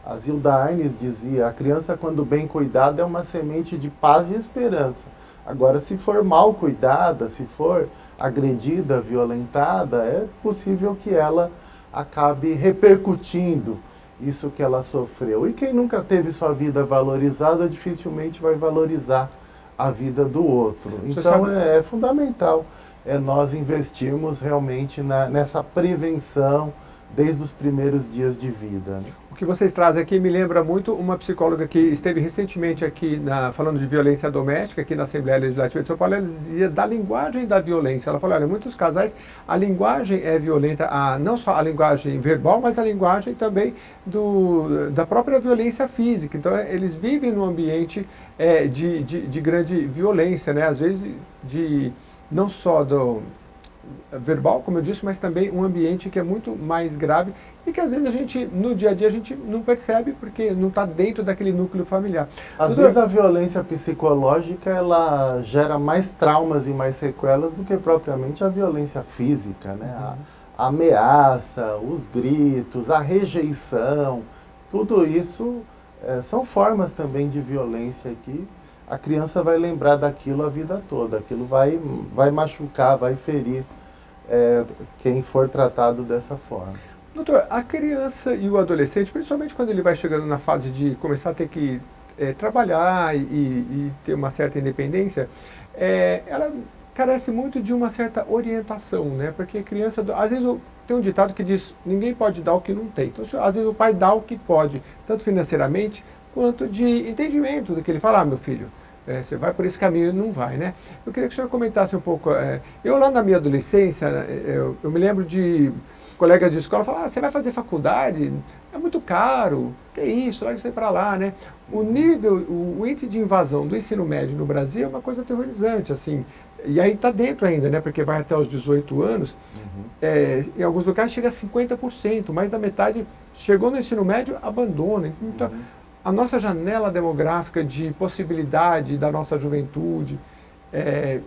A Zilda Arnes dizia, a criança quando bem cuidada é uma semente de paz e esperança. Agora, se for mal cuidada, se for agredida, violentada, é possível que ela acabe repercutindo isso que ela sofreu. E quem nunca teve sua vida valorizada, dificilmente vai valorizar a vida do outro. Então, é fundamental nós investirmos realmente nessa prevenção desde os primeiros dias de vida, né? O que vocês trazem aqui me lembra muito uma psicóloga que esteve recentemente aqui falando de violência doméstica, aqui na Assembleia Legislativa de São Paulo. Ela dizia da linguagem da violência. Ela falou, olha, em muitos casais a linguagem é violenta, não só a linguagem verbal, mas a linguagem também da própria violência física. Então, eles vivem num ambiente de grande violência, né? Às vezes, não só do verbal, como eu disse, mas também um ambiente que é muito mais grave e que às vezes a gente, no dia a dia, a gente não percebe porque não está dentro daquele núcleo familiar. Às vezes a violência psicológica, ela gera mais traumas e mais sequelas do que propriamente a violência física, né? A ameaça, os gritos, a rejeição, tudo isso são formas também de violência que a criança vai lembrar daquilo a vida toda. Aquilo vai machucar, vai ferir quem for tratado dessa forma. Doutor, a criança e o adolescente, principalmente quando ele vai chegando na fase de começar a ter que trabalhar e ter uma certa independência, ela carece muito de uma certa orientação, né? Porque a criança, às vezes tem um ditado que diz, ninguém pode dar o que não tem. Então, às vezes o pai dá o que pode, tanto financeiramente quanto de entendimento do que ele fala, meu filho, você vai por esse caminho e não vai, né? Eu queria que o senhor comentasse um pouco. Eu lá na minha adolescência, eu me lembro de colegas de escola falar, você vai fazer faculdade? É muito caro, que isso, larga isso aí para lá, né? O índice de invasão do ensino médio no Brasil é uma coisa aterrorizante, assim. E aí está dentro ainda, né? Porque vai até os 18 anos. Em alguns lugares chega a 50%, mais da metade chegou no ensino médio, abandona. Então, a nossa janela demográfica de possibilidade da nossa juventude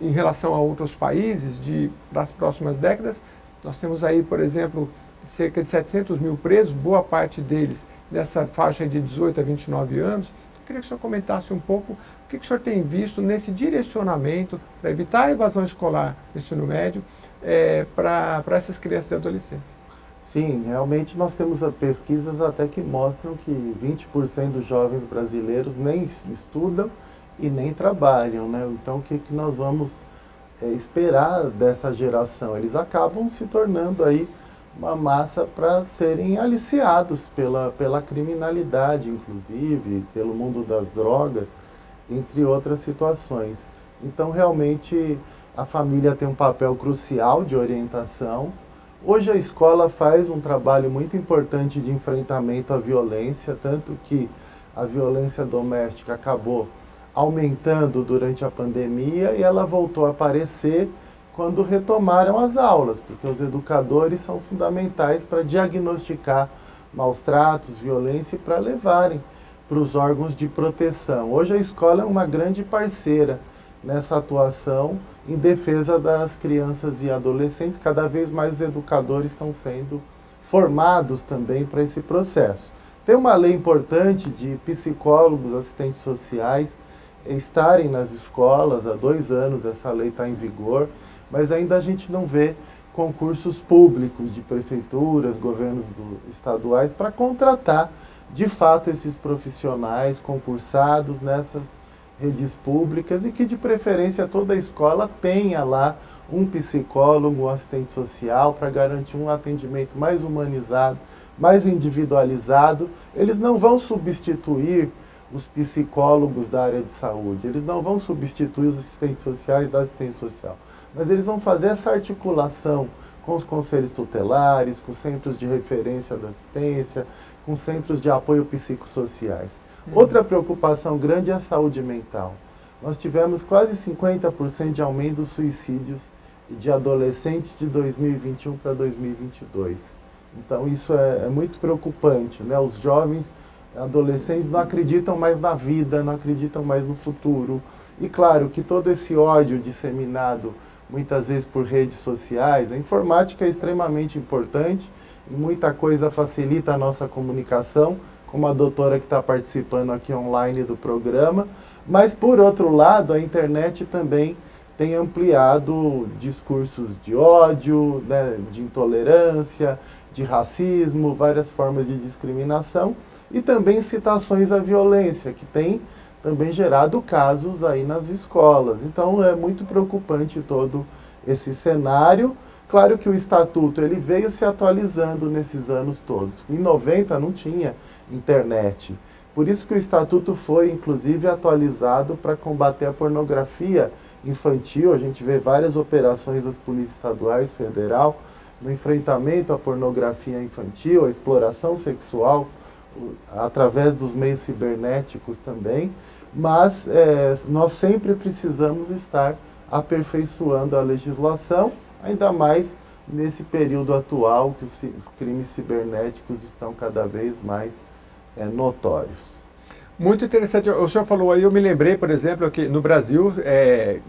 em relação a outros países das próximas décadas, nós temos aí, por exemplo, cerca de 700 mil presos, boa parte deles nessa faixa de 18 a 29 anos. Eu queria que o senhor comentasse um pouco o que o senhor tem visto nesse direcionamento para evitar a evasão escolar no ensino médio para essas crianças e adolescentes. Sim, realmente nós temos pesquisas até que mostram que 20% dos jovens brasileiros nem estudam e nem trabalham, né? Então, o que nós vamos esperar dessa geração? Eles acabam se tornando aí uma massa para serem aliciados pela criminalidade, inclusive, pelo mundo das drogas, entre outras situações. Então, realmente, a família tem um papel crucial de orientação. Hoje a escola faz um trabalho muito importante de enfrentamento à violência, tanto que a violência doméstica acabou aumentando durante a pandemia e ela voltou a aparecer quando retomaram as aulas, porque os educadores são fundamentais para diagnosticar maus tratos, violência e para levarem para os órgãos de proteção. Hoje a escola é uma grande parceira nessa atuação em defesa das crianças e adolescentes. Cada vez mais os educadores estão sendo formados também para esse processo. Tem uma lei importante de psicólogos, assistentes sociais estarem nas escolas. Há 2 anos essa lei está em vigor, mas ainda a gente não vê concursos públicos de prefeituras, governos estaduais para contratar de fato esses profissionais concursados nessas redes públicas e que de preferência toda escola tenha lá um psicólogo, um assistente social para garantir um atendimento mais humanizado, mais individualizado. Eles não vão substituir os psicólogos da área de saúde, eles não vão substituir os assistentes sociais da assistência social, mas eles vão fazer essa articulação com os conselhos tutelares, com centros de referência da assistência, com centros de apoio psicossociais. Outra preocupação grande é a saúde mental. Nós tivemos quase 50% de aumento dos suicídios de adolescentes de 2021 para 2022. Então isso é muito preocupante, né? Os jovens adolescentes não acreditam mais na vida, não acreditam mais no futuro. E claro que todo esse ódio disseminado muitas vezes por redes sociais, a informática é extremamente importante e muita coisa facilita a nossa comunicação, como a doutora que está participando aqui online do programa, mas por outro lado a internet também tem ampliado discursos de ódio, né, de intolerância, de racismo, várias formas de discriminação e também citações à violência, que tem também gerado casos aí nas escolas. Então é muito preocupante todo esse cenário. Claro que o Estatuto ele veio se atualizando nesses anos todos. Em 90 não tinha internet. Por isso que o Estatuto foi, inclusive, atualizado para combater a pornografia infantil. A gente vê várias operações das polícias estaduais, federal, no enfrentamento à pornografia infantil, à exploração sexual, através dos meios cibernéticos também, mas nós sempre precisamos estar aperfeiçoando a legislação, ainda mais nesse período atual que os crimes cibernéticos estão cada vez mais notórios. Muito interessante. O senhor falou aí, eu me lembrei, por exemplo, que no Brasil,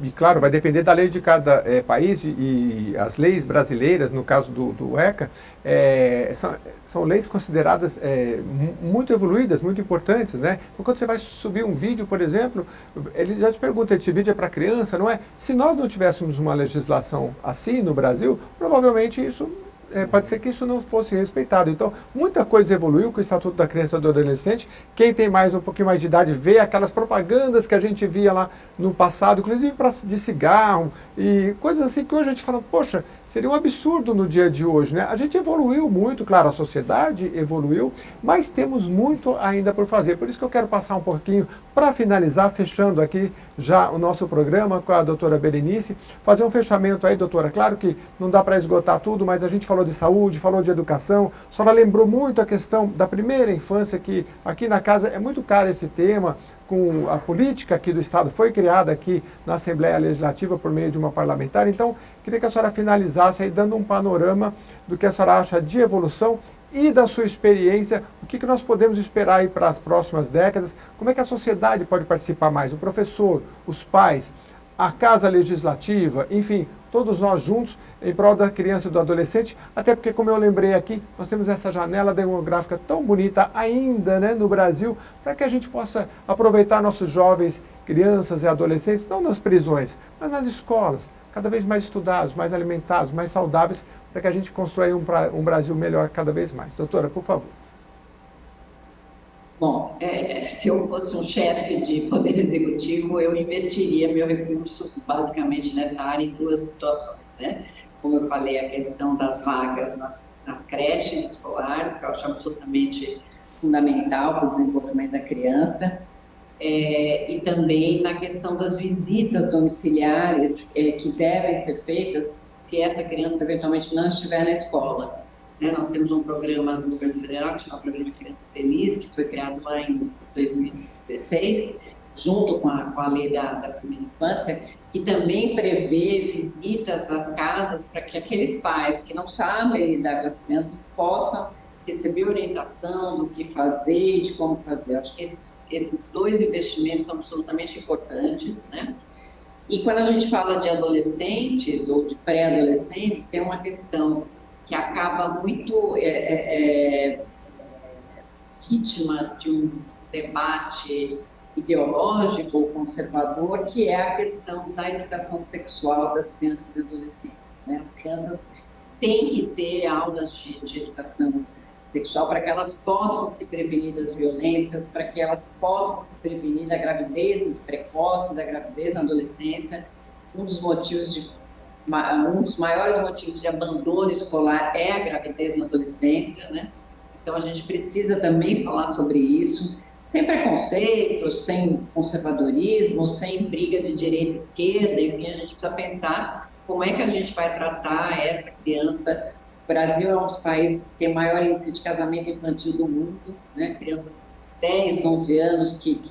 e claro, vai depender da lei de cada país, e as leis brasileiras, no caso do ECA, são leis consideradas muito evoluídas, muito importantes, né? Então, quando você vai subir um vídeo, por exemplo, ele já te pergunta, esse vídeo é para criança, não é? Se nós não tivéssemos uma legislação assim no Brasil, provavelmente isso... pode ser que isso não fosse respeitado. Então, muita coisa evoluiu com o Estatuto da Criança e do Adolescente. Quem tem um pouquinho mais de idade vê aquelas propagandas que a gente via lá no passado, inclusive de cigarro e coisas assim que hoje a gente fala, poxa, seria um absurdo no dia de hoje, né? A gente evoluiu muito, claro, a sociedade evoluiu, mas temos muito ainda por fazer. Por isso que eu quero passar um pouquinho para finalizar, fechando aqui já o nosso programa com a doutora Berenice, fazer um fechamento aí, doutora. Claro que não dá para esgotar tudo, mas a gente falou de saúde, falou de educação, a senhora lembrou muito a questão da primeira infância, que aqui na casa é muito caro esse tema, com a política aqui do Estado, foi criada aqui na Assembleia Legislativa por meio de uma parlamentar. Então, queria que a senhora finalizasse aí dando um panorama do que a senhora acha de evolução e da sua experiência, o que nós podemos esperar aí para as próximas décadas, como é que a sociedade pode participar mais, o professor, os pais, a Casa Legislativa, enfim, todos nós juntos em prol da criança e do adolescente, até porque, como eu lembrei aqui, nós temos essa janela demográfica tão bonita ainda, né, no Brasil, para que a gente possa aproveitar nossos jovens, crianças e adolescentes, não nas prisões, mas nas escolas, cada vez mais estudados, mais alimentados, mais saudáveis, para que a gente construa um Brasil melhor cada vez mais. Doutora, por favor. Bom, se eu fosse um chefe de poder executivo, eu investiria meu recurso basicamente nessa área em duas situações, né? Como eu falei, a questão das vagas nas creches escolares, que eu acho absolutamente fundamental para o desenvolvimento da criança, e também na questão das visitas domiciliares que devem ser feitas se essa criança eventualmente não estiver na escola. Nós temos um programa do governo federal, que chama Programa de Criança Feliz, que foi criado lá em 2016, junto com a lei da primeira infância, que também prevê visitas às casas para que aqueles pais que não sabem lidar com as crianças possam receber orientação do que fazer e de como fazer. Acho que esses dois investimentos são absolutamente importantes, né? E quando a gente fala de adolescentes ou de pré-adolescentes, tem uma questão que acaba muito vítima de um debate ideológico ou conservador, que é a questão da educação sexual das crianças e adolescentes, né? As crianças têm que ter aulas de educação sexual para que elas possam se prevenir das violências, para que elas possam se prevenir da gravidez precoce, da gravidez na adolescência. Um dos maiores motivos de abandono escolar é a gravidez na adolescência, né? Então, a gente precisa também falar sobre isso, sem preconceitos, sem conservadorismo, sem briga de direita e esquerda, enfim, a gente precisa pensar como é que a gente vai tratar essa criança. O Brasil é um dos países que tem o maior índice de casamento infantil do mundo, né? Crianças de 10, 11 anos que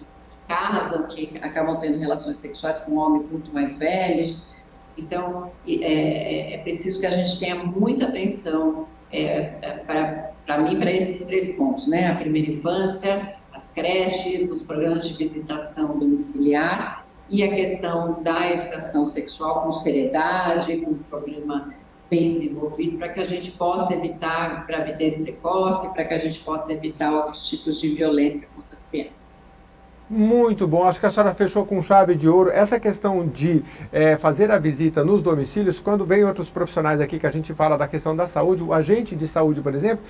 casam, que acabam tendo relações sexuais com homens muito mais velhos. Então, é preciso que a gente tenha muita atenção para mim, para esses três pontos, né? A primeira infância, as creches, os programas de visitação domiciliar e a questão da educação sexual com seriedade, com um programa bem desenvolvido, para que a gente possa evitar gravidez precoce, para que a gente possa evitar outros tipos de violência contra as crianças. Muito bom, acho que a senhora fechou com chave de ouro. Essa questão de fazer a visita nos domicílios, quando vem outros profissionais aqui que a gente fala da questão da saúde, o agente de saúde, por exemplo,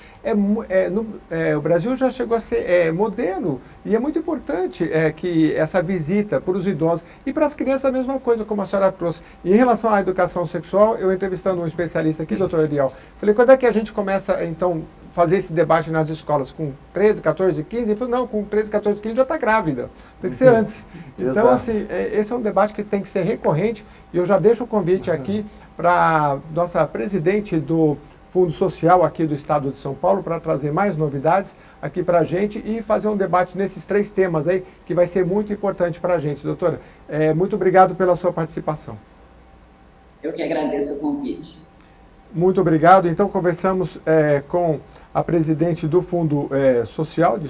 o Brasil já chegou a ser modelo, e é muito importante que essa visita para os idosos e para as crianças a mesma coisa, como a senhora trouxe. E em relação à educação sexual, eu entrevistando um especialista aqui, doutor Eliel, falei, quando é que a gente começa, então, fazer esse debate nas escolas? Com 13, 14, 15? Ele falou, não, com 13, 14, 15 já está grávida. Tem que ser antes. Então, assim, esse é um debate que tem que ser recorrente, e eu já deixo o convite aqui para nossa presidente do Fundo Social aqui do Estado de São Paulo, para trazer mais novidades aqui para a gente e fazer um debate nesses três temas aí, que vai ser muito importante para a gente. Doutora, muito obrigado pela sua participação. Eu que agradeço o convite. Muito obrigado. Então, conversamos com a presidente do Fundo Social de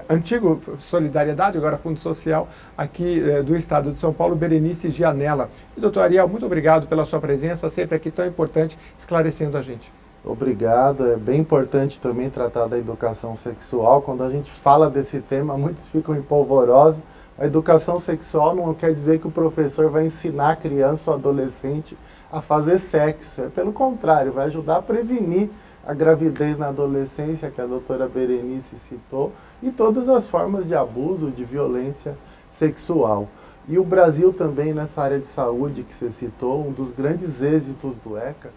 antigo Solidariedade, agora Fundo Social, aqui do Estado de São Paulo, Berenice Gianella. E, doutor Ariel, muito obrigado pela sua presença, sempre aqui tão importante, esclarecendo a gente. Obrigado, é bem importante também tratar da educação sexual. Quando a gente fala desse tema, muitos ficam empolvorosos. A educação sexual não quer dizer que o professor vai ensinar a criança ou adolescente a fazer sexo. É pelo contrário, vai ajudar a prevenir a gravidez na adolescência, que a doutora Berenice citou, e todas as formas de abuso, de violência sexual. E o Brasil também, nessa área de saúde que você citou, um dos grandes êxitos do ECA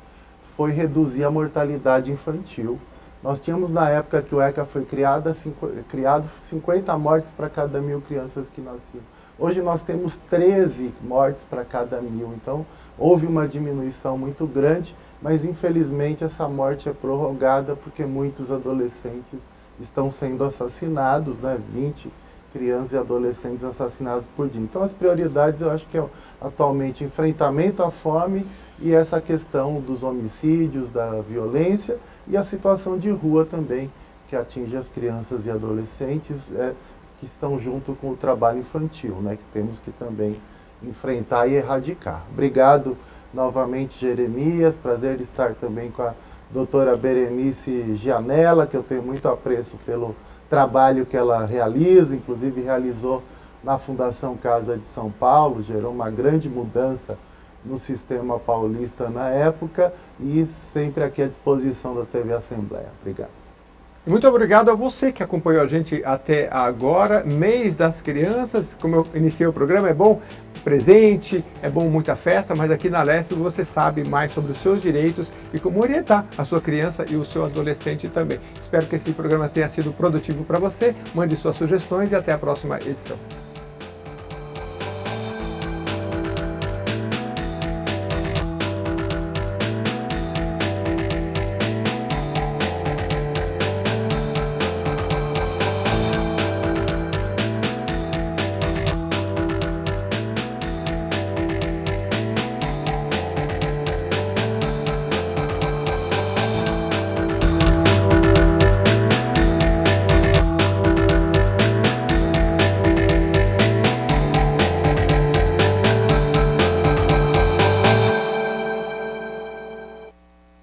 foi reduzir a mortalidade infantil. Nós tínhamos, na época que o ECA foi criado 50 mortes para cada 1.000 crianças que nasciam. Hoje nós temos 13 mortes para cada 1.000, então houve uma diminuição muito grande, mas infelizmente essa morte é prorrogada porque muitos adolescentes estão sendo assassinados, né? 20 crianças e adolescentes assassinados por dia. Então as prioridades eu acho que é atualmente enfrentamento à fome e essa questão dos homicídios, da violência e a situação de rua também, que atinge as crianças e adolescentes que estão junto com o trabalho infantil, né, que temos que também enfrentar e erradicar. Obrigado novamente, Jeremias, prazer de estar também com a doutora Berenice Gianella, que eu tenho muito apreço pelo trabalho que ela realiza, inclusive realizou na Fundação Casa de São Paulo, gerou uma grande mudança no sistema paulista na época e sempre aqui à disposição da TV Assembleia. Obrigado. Muito obrigado a você que acompanhou a gente até agora. Mês das Crianças, como eu iniciei o programa, é bom presente, é bom muita festa, mas aqui na Alesp você sabe mais sobre os seus direitos e como orientar a sua criança e o seu adolescente também. Espero que esse programa tenha sido produtivo para você. Mande suas sugestões e até a próxima edição.